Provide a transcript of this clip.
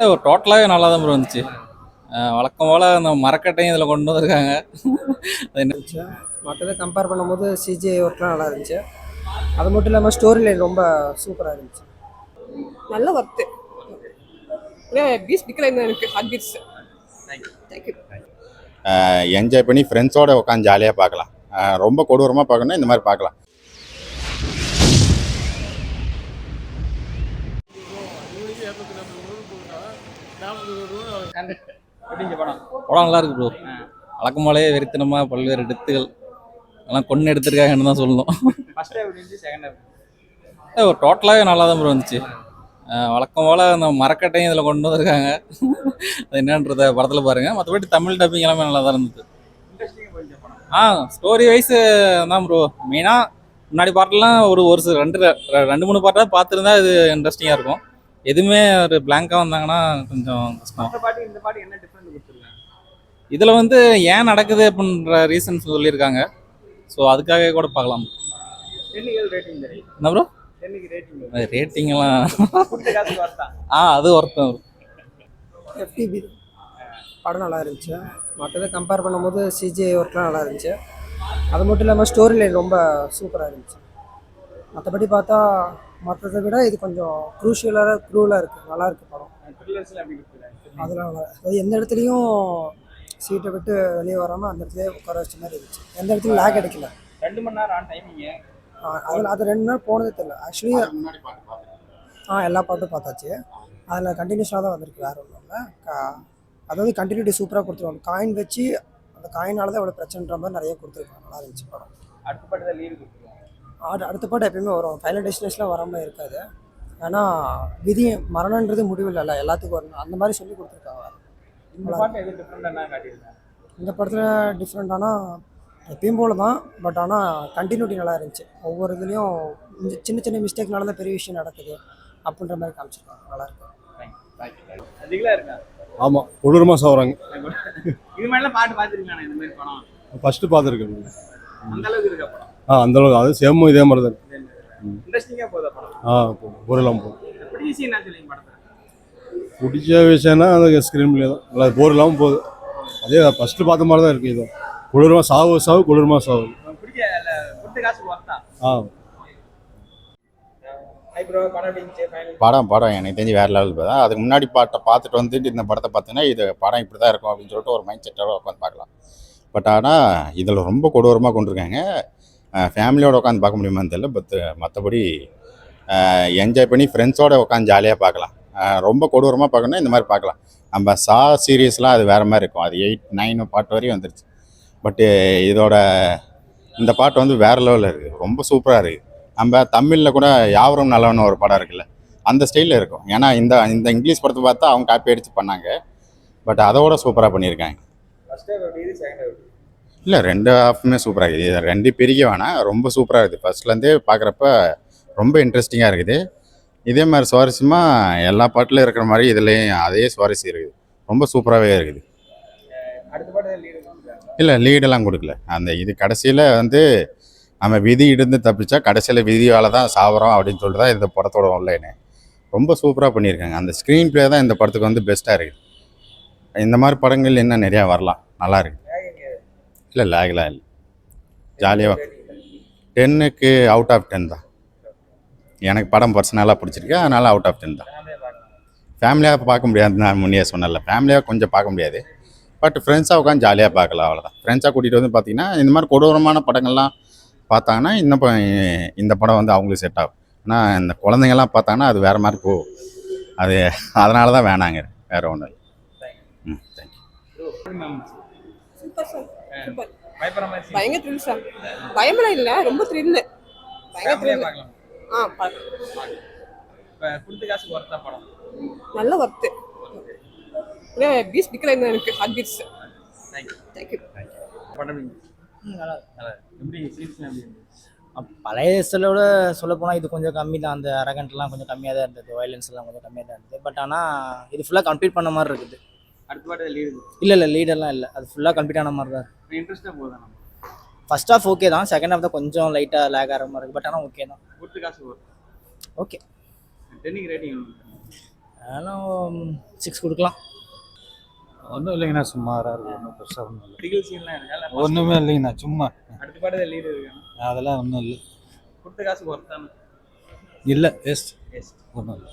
ஒரு டோட்டலாகவே நல்லா தான் ப்ரோ இருந்துச்சு. வழக்கம் போல் அந்த மரக்கட்டையும் இதில் கொண்டு வந்திருக்காங்க. அது என்ன இருந்துச்சு. மற்றதை கம்பேர் பண்ணும்போது சிஜிஐ ஒர்க்லாம் நல்லா இருந்துச்சு. அது மட்டும் இல்லாமல் ஸ்டோரி லைன் ரொம்ப சூப்பராக இருந்துச்சு. நல்ல ஒர்த்து. பீஸ் டிக்லைன் இருக்கு ஹார்ட் பீட்ஸ். தேங்க்யூ. என்ஜாய் பண்ணி ஃப்ரெண்ட்ஸோட உட்காந்து ஜாலியாக பார்க்கலாம். ரொம்ப கொடூரமாக பார்க்கணுன்னா இந்த மாதிரி பார்க்கலாம். படம் நல்லா இருக்கு ப்ரோ. வழக்கம் போலவே வெறித்தனமாக பல்வேறு டெத்துகள் எல்லாம் கொண்டு எடுத்திருக்காங்கன்னு தான் சொல்லணும். ஒரு டோட்டலாகவே நல்லா தான் ப்ரோ இருந்துச்சு. வழக்கம் போல் அந்த மரக்கட்டையும் இதில் கொண்டு வந்திருக்காங்க. அது என்னன்றத படத்தில் பாருங்கள். மற்றபடி தமிழ் டப்பிங் எல்லாமே நல்லா தான் இருந்தது. ஸ்டோரி வைஸ் தான் ப்ரோ. மெயினாக முன்னாடி பாட்டெல்லாம் ஒரு சில ரெண்டு மூணு பாட்டாக பார்த்துருந்தா இது இன்ட்ரெஸ்டிங்காக இருக்கும். எதுவுமே ஒரு பிளாங்காக வந்தாங்கன்னா கொஞ்சம் கஷ்டம். இதில் வந்து ஏன் நடக்குது அப்படின்ற ரீசன்ஸ் சொல்லியிருக்காங்க. ஸோ அதுக்காக கூட பார்க்கலாம். என்ன ப்ரோ ரேட்டிங்லாம் அது ஒருத்தம். எஃப்டிபி படம் நல்லா இருந்துச்சு. மற்றதை கம்பேர் பண்ணும்போது சிஜிஐ ஒர்க்லாம் நல்லா இருந்துச்சு. அது மட்டும் இல்லாமல் ஸ்டோரி லைன் ரொம்ப சூப்பராக இருந்துச்சு. மற்றபடி பார்த்தா மற்றதை விட இது கொஞ்சம் க்ரூஷியலாக இருக்குது. நல்லா இருக்குது படம். அதெல்லாம் அது எந்த இடத்துலையும் சீட்டை விட்டு வெளியே வராமல் அந்த இடத்துல உட்கார வச்ச மாதிரி இருந்துச்சு. எந்த இடத்துலையும் லேக் அடிக்கல. 2 மணி நேரம் டைமிங்கு. அதில் அது 2 நாள் போனதே தெரியல ஆக்சுவலி. எல்லா பாட்டும் பார்த்தாச்சு. அதில் கண்டினியூஸாக தான் வந்திருக்கு, வேறு ஒன்றும் இல்லை. அதாவது கண்டினியூட்டி சூப்பராக கொடுத்துருவாங்க. காயின் வச்சு அந்த காயினால தான் இவ்வளோ பிரச்சனைன்ற மாதிரி நிறைய கொடுத்துருக்காங்க. நல்லா இருந்துச்சு படம். அடுத்த பாட்டு தான் லீடு கொடுத்துருவாங்க. அடுத்த பாட்டு எப்பயுமே வரும். ஃபைனல் டெஸ்டினேஷனில் வராமல் இருக்காது. ஏன்னா விதி மரணன்றது முடிவில் இல்லை, எல்லாத்துக்கும் வரணும். அந்த மாதிரி சொல்லி கொடுத்துருக்காங்க. இந்த பாட்டு எது டிஃப்ரெண்டாக காட்டியிருக்காங்க? இந்த படத்தில் டிஃப்ரெண்டானா எப்பயும் போல தான். பட் ஆனால் கண்டினியூட்டி நல்லா இருந்துச்சு. ஒவ்வொரு இதுலேயும் சின்ன சின்ன மிஸ்டேக்னால தான் பெரிய விஷயம் நடக்குது அப்படின்ற மாதிரி காமிச்சிருக்காங்க. நல்லாயிருக்கு. அதிகமாக இருக்கா? ஆமாம், கொடூரமாக சாப்பிட்றாங்க. இது மாதிரிலாம் பாட்டு பார்த்துருக்காங்க. இந்த மாதிரி படம் ஃபஸ்ட்டு பார்த்துருக்கேன். அந்த அளவுக்கு இருக்கா படம்? அந்தளவுக்கு அது சேமும் இதே மாதிரி தான் இருக்கு. இன்ட்ரெஸ்டிங்காக போதா படம்? போரெல்லாம் போகும். பிடிச்சி என்ன சொல்லிங்க படத்தை? பிடிச்ச விஷயம்னா அந்த ஸ்க்ரீன் பிளே தான். நல்லா போர் இல்லாமல் போகுது. அதே ஃபஸ்ட்டு பார்த்த மாதிரி தான் இருக்குது. இது கொடூரமாக சாவு கொடூரமாக சாவு. பிடிக்க கொடுத்த காசு ஒர்த்தா? படம் எனக்கு தெரிஞ்சு வேறு லெவல் தான். அதுக்கு முன்னாடி பாட்டை பார்த்துட்டு வந்துட்டு இந்த படத்தை பார்த்தீங்கன்னா இது படம் இப்படி தான் இருக்கும் அப்படின்னு சொல்லிட்டு ஒரு மைண்ட் செட்டோட உட்காந்து பார்க்கலாம். பட் ஆனால் இதில் ரொம்ப கொடூரமாக கொண்டிருக்காங்க. ஃபேமிலியோடு உட்காந்து பார்க்க முடியுமான்னு தெரியல. மற்றபடி என்ஜாய் பண்ணி ஃப்ரெண்ட்ஸோடு உட்காந்து ஜாலியாக பார்க்கலாம். ரொம்ப கொடூரமாக பார்க்கணுன்னா இந்த மாதிரி பார்க்கலாம். நம்ம சீரீஸ்லாம் அது வேறு மாதிரி இருக்கும். அது 8, 9 பாட்டு வரையும் வந்துருச்சு. பட்டு இதோட இந்த பாட்டு வந்து வேறு லெவலில் இருக்குது. ரொம்ப சூப்பராக இருக்குது. நம்ம தமிழில் கூட யாவரும் நல்லவன்னு ஒரு படம் இருக்குல்ல, அந்த ஸ்டைலில் இருக்கும். ஏன்னா இந்த இங்கிலீஷ் படத்தை பார்த்தா அவங்க காப்பி அடித்து பண்ணாங்க. பட் அதோட சூப்பராக பண்ணியிருக்காங்க. இல்லை, 2 ஹாஃபுமே சூப்பராக இருக்குது. இது 2 பிரிக்க வேணாம், ரொம்ப சூப்பராக இருக்குது. ஃபஸ்ட்லேருந்தே பார்க்குறப்ப ரொம்ப இன்ட்ரெஸ்டிங்காக இருக்குது. இதே மாதிரி சுவாரஸ்யமாக எல்லா பாட்டிலும் இருக்கிற மாதிரி இதுலேயும் அதே சுவாரஸ்யம் இருக்குது. ரொம்ப சூப்பராகவே இருக்குது. இல்லை, லீடெல்லாம் கொடுக்கல. இது கடைசியில் வந்து நம்ம விதி இருந்து தப்பிச்சா கடைசியில் விதியால் தான் சாவறோம் அப்படின்னு சொல்லிட்டு தான் இந்த படத்தோட ஆன்லைனு ரொம்ப சூப்பராக பண்ணியிருக்காங்க. அந்த ஸ்க்ரீன் பிளே தான் இந்த படத்துக்கு வந்து பெஸ்ட்டாக இருக்குது. இந்த மாதிரி படங்கள் இன்னும் நிறையா வரலாம். நல்லா இருக்குது. இல்லை, லேக்லாம் இல்லை, ஜாலியாக 10க்கு அவுட் ஆஃப் 10 தான். எனக்கு படம் பர்சனலாக பிடிச்சிருக்கு, அதனால் அவுட் ஆஃப் 10 தான். ஃபேமிலியாக பார்க்க முடியாது. நான் முன்னே சொன்னல, ஃபேமிலியாக கொஞ்சம் பார்க்க முடியாது. பட் ஃப்ரெண்ட்ஸாக உட்காந்து ஜாலியாக பார்க்கலாம், அவ்வளோதான். ஃப்ரெண்ட்ஸாக கூட்டிகிட்டு வந்து பார்த்திங்கன்னா இந்த மாதிரி கொடூரமான படங்கள்லாம் பார்த்தாங்கன்னா இந்த படம் வந்து அவங்களுக்கு செட் ஆகும். ஆனால் இந்த குழந்தைங்கள்லாம் பார்த்தாங்கன்னா அது வேறு மாதிரி போகும். அது அதனால தான் வேணாங்க, வேறு ஒன்றும் இல்லை. சூப்பர். பயப்படுற மாதிரி பயங்கர த்ரில் சார். பயமெல்லாம் இல்லை, ரொம்ப த்ரில்லு. பயங்கர த்ரில். கொடுத்த காசு ஒர்த்தா படம்? நல்ல ஒர்த்து. பீஸ் டிக்லைன் இருக்கு ஹார்ட் பீட்ஸ். தேங்க்யூ. பழைய விட சொல்ல போனால் இது கொஞ்சம் கம்மி தான். அந்த அரகண்ட்லாம் கொஞ்சம் கம்மியாக தான் இருந்தது. வயலன்ஸ்லாம் கொஞ்சம் கம்மியாக தான் இருந்தது. பட் ஆனால் இது ஃபுல்லாக கம்ப்ளீட் பண்ண மாதிரி இருக்குது. அடுத்த பாட்டு லீடு இல்லை, லீடெல்லாம் இல்லை. அது ஃபுல்லாக கம்ப்ளீட் ஆன மாதிரி தான் இருக்குது. இன்ட்ரெஸ்ட்டாக போகுதா? ஃபர்ஸ்ட் ஹாஃப் ஓகே தான், செகண்ட் ஹாஃப் தான் கொஞ்சம் லைட்டாக லேக் ஆகிற மாதிரி இருக்குது. பட் ஆனால் ஓகே தான். கொடுத்த காசு ஓகே. 10க்கு ரேட்டிங் அதெல்லாம் 6 கொடுக்கலாம். ஒன்றும் இல்லைங்கண்ணா, சுமாராக இருக்குது, ஒன்றும் பெருசாக ஒன்றும் இல்லை. கிரிட்டிக்கல் சீன்லாம் இருக்கா இல்ல ஒன்றுமே இல்லைங்கண்ணா, சும்மா அடுத்த பாடத்தில் லீடு இருக்கு அதெல்லாம் ஒன்றும் இல்லை. கொடுத்த காசுக்கு ஒர்த்தான இல்லை வேஸ்ட், எஸ் ஒன்றும் இல்லை.